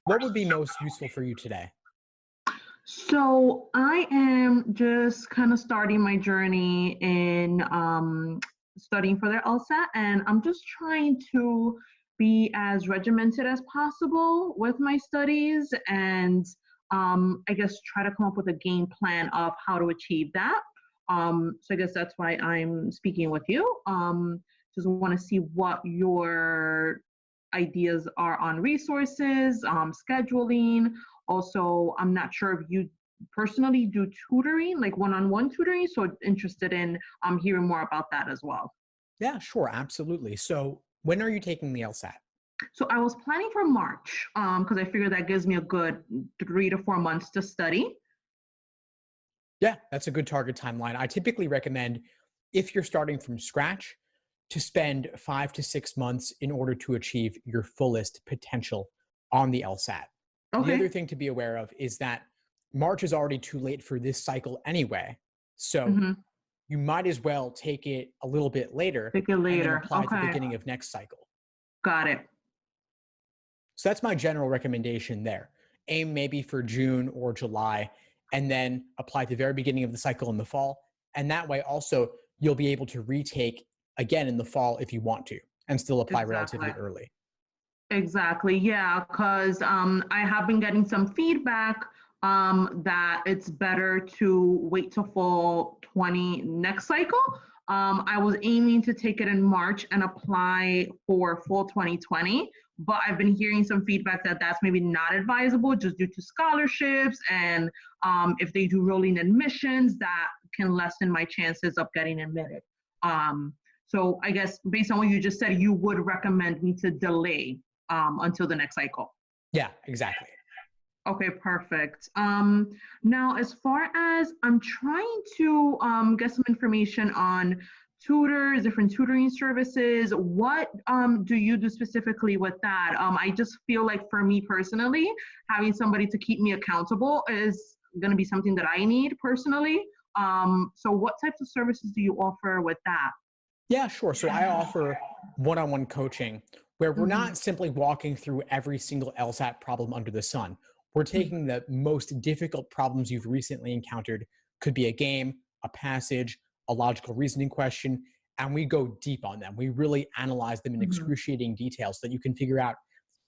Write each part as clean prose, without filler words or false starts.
What would be most useful for you today? So I am just kind of starting my journey in studying for their LSAT, and I'm just trying to be as regimented as possible with my studies, and I guess try to come up with a game plan of how to achieve that. So I guess that's why I'm speaking with you. Just want to see what your ideas are on resources, scheduling. Also, I'm not sure if you personally do tutoring, like one-on-one tutoring, so interested in hearing more about that as well. Yeah, sure, absolutely. So when are you taking the LSAT? So I was planning for March because I figured that gives me a good 3 to 4 months to study. Yeah, that's a good target timeline. I typically recommend, if you're starting from scratch, to spend 5 to 6 months in order to achieve your fullest potential on the LSAT. The Okay. other thing to be aware of is that March is already too late for this cycle anyway. So Mm-hmm. you might as well take it a little bit later Pick it and then later. apply at the Okay. beginning of next cycle. Got it. So that's my general recommendation there. Aim maybe for June or July, and then apply at the very beginning of the cycle in the fall. And that way also you'll be able to retake again in the fall if you want to, and still apply Exactly. relatively early. Exactly. Yeah, because I have been getting some feedback that it's better to wait till fall 20 next cycle. I was aiming to take it in March and apply for fall 2020, but I've been hearing some feedback that that's maybe not advisable just due to scholarships, and if they do rolling admissions, that can lessen my chances of getting admitted. So I guess based on what you just said, you would recommend me to delay until the next cycle. Yeah, exactly. Okay, perfect. Now, as far as I'm trying to get some information on tutors, different tutoring services, what do you do specifically with that? I just feel like for me personally, having somebody to keep me accountable is going to be something that I need personally. So what types of services do you offer with that? Yeah, sure. So I offer one-on-one coaching where we're Mhm. not simply walking through every single LSAT problem under the sun. We're taking the most difficult problems you've recently encountered, could be a game, a passage, a logical reasoning question, and we go deep on them. We really analyze them in Mhm. excruciating detail so that you can figure out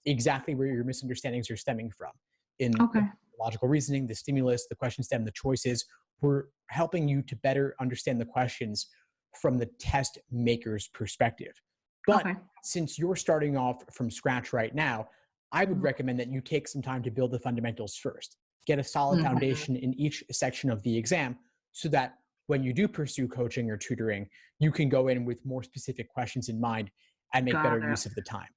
exactly where your misunderstandings are stemming from. In the Okay. logical reasoning, the stimulus, the question stem, the choices, we're helping you to better understand the questions from the test maker's perspective. But Okay. since you're starting off from scratch right now, I would Mhm. recommend that you take some time to build the fundamentals first. Get a solid Mhm. foundation in each section of the exam so that when you do pursue coaching or tutoring, you can go in with more specific questions in mind and make better Got it. use of the time.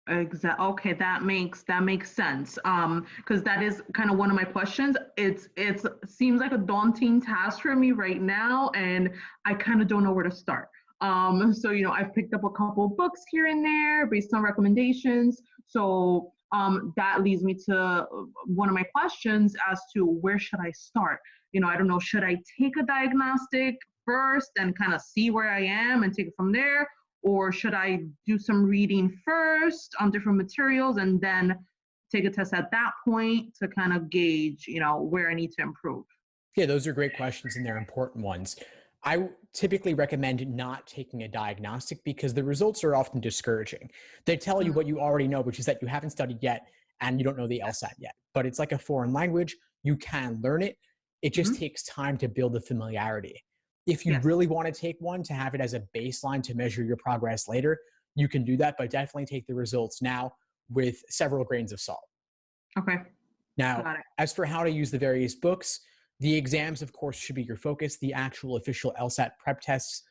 Exactly. Okay, that makes sense. Because that is kind of one of my questions. It's seems like a daunting task for me right now, and I kind of don't know where to start. So I've picked up a couple of books here and there based on recommendations. So that leads me to one of my questions as to where should I start? I don't know. Should I take a diagnostic first and kind of see where I am and take it from there? Or should I do some reading first on different materials and then take a test at that point to kind of gauge, where I need to improve? Yeah, those are great questions and they're important ones. I typically recommend not taking a diagnostic because the results are often discouraging. They tell you Mm. what you already know, which is that you haven't studied yet and you don't know the LSAT yet. But it's like a foreign language. You can learn it. It just Mm-hmm. takes time to build the familiarity. If you Yes. really want to take one to have it as a baseline to measure your progress later, you can do that, but definitely take the results now with several grains of salt. Okay. Now, Got it. as for how to use the various books, the exams, of course, should be your focus. The actual official LSAT prep tests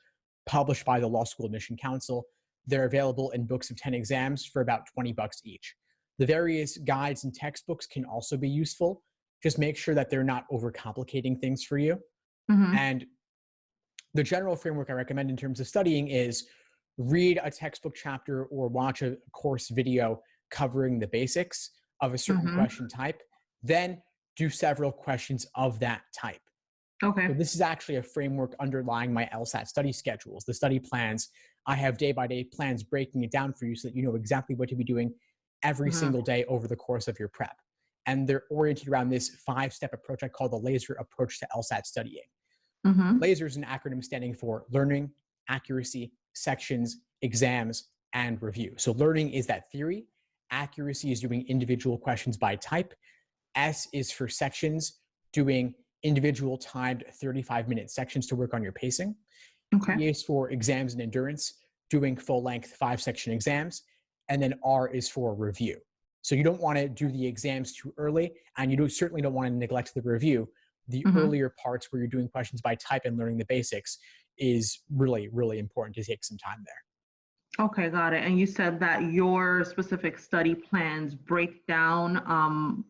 published by the Law School Admission Council, they're available in books of 10 exams for about $20 each. The various guides and textbooks can also be useful. Just make sure that they're not overcomplicating things for you. Mm-hmm. And the general framework I recommend in terms of studying is read a textbook chapter or watch a course video covering the basics of a certain Mm-hmm. question type, then do several questions of that type. Okay. So this is actually a framework underlying my LSAT study schedules, the study plans. I have day-by-day plans breaking it down for you so that you know exactly what to be doing every Hmm. single day over the course of your prep. And they're oriented around this 5-step approach I call the LASER approach to LSAT studying. Hmm. LASER is an acronym standing for learning, accuracy, sections, exams, and review. So learning is that theory. Accuracy is doing individual questions by type. S is for sections, doing individual timed 35-minute sections to work on your pacing. Okay. E is for exams and endurance, doing full-length 5-section exams. And then R is for review. So you don't want to do the exams too early, and you certainly don't want to neglect the review. The Hmm. earlier parts where you're doing questions by type and learning the basics is really, really important to take some time there. Okay, got it. And you said that your specific study plans break down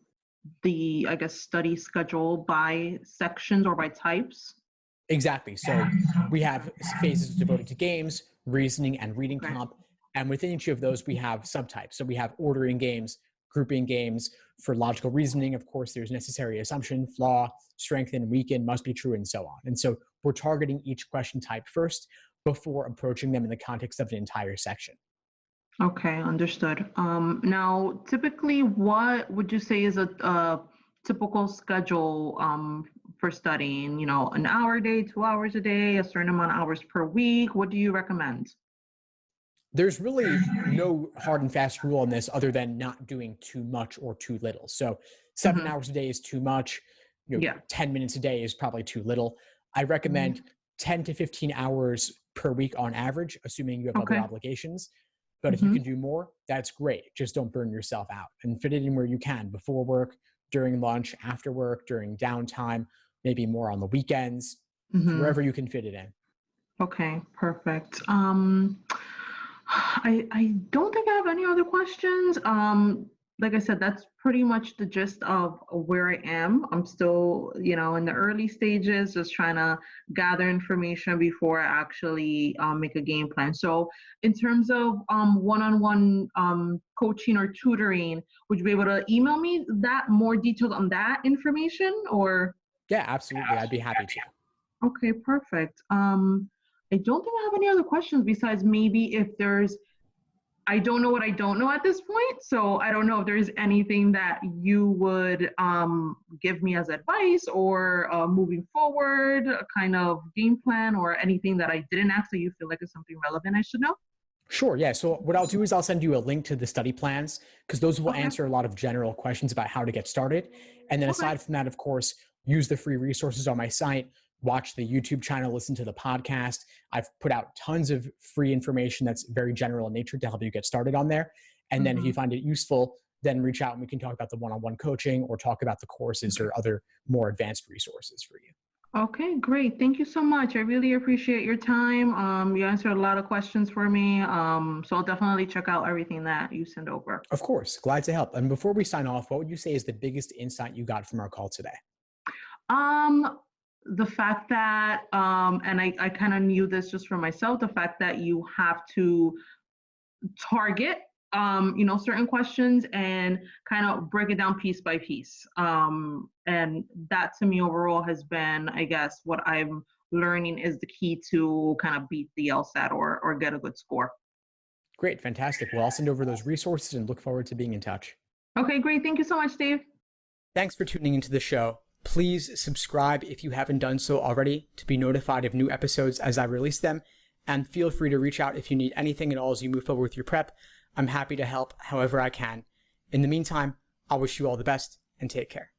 the, I guess, study schedule by sections or by types. Exactly. So we have phases devoted to games, reasoning, and reading Okay. comp. And within each of those, we have subtypes. So we have ordering games, grouping games. For logical reasoning, of course, there's necessary assumption, flaw, strengthen, weaken, must be true, and so on. And so we're targeting each question type first before approaching them in the context of an entire section. Okay, understood. Now, typically, what would you say is a typical schedule for studying? You know, an hour a day, 2 hours a day, a certain amount of hours per week. What do you recommend? There's really no hard and fast rule on this other than not doing too much or too little. So 7 hours a day is too much. Yeah. 10 minutes a day is probably too little. I Mhm. recommend 10 to 15 hours per week on average, assuming you have other Okay. obligations. But if you Hmm. can do more, that's great. Just don't burn yourself out and fit it in where you can before work, during lunch, after work, during downtime, maybe more on the weekends, Hmm. wherever you can fit it in. Okay, perfect. I don't think I have any other questions. Like I said, that's pretty much the gist of where I am. I'm still, in the early stages, just trying to gather information before I actually make a game plan. So, in terms of one-on-one coaching or tutoring, would you be able to email me that more details on that information, or? Yeah, absolutely. I'd be happy to. Okay, perfect. I don't think I have any other questions besides maybe if there's, I don't know what I don't know at this point. So I don't know if there's anything that you would give me as advice or moving forward, a kind of game plan or anything that I didn't ask that you feel like is something relevant I should know. Sure. Yeah. So what I'll do is I'll send you a link to the study plans because those will Okay. answer a lot of general questions about how to get started. And then Okay. aside from that, of course, use the free resources on my site, watch the YouTube channel, listen to the podcast. I've put out tons of free information that's very general in nature to help you get started on there. And then if Hmm. you find it useful, then reach out and we can talk about the one-on-one coaching or talk about the courses or other more advanced resources for you. Okay, great. Thank you so much. I really appreciate your time. You answered a lot of questions for me. So I'll definitely check out everything that you send over. Of course, glad to help. And before we sign off, what would you say is the biggest insight you got from our call today? Um, the fact that, and I kind of knew this just for myself, the fact that you have to target, certain questions and kind of break it down piece by piece. And that to me overall has been, I guess, what I'm learning is the key to kind of beat the LSAT or get a good score. Great, fantastic. Well, I'll send over those resources and look forward to being in touch. Okay, great. Thank you so much, Dave. Thanks for tuning into the show. Please subscribe if you haven't done so already to be notified of new episodes as I release them. And feel free to reach out if you need anything at all as you move forward with your prep. I'm happy to help however I can. In the meantime, I'll wish you all the best and take care.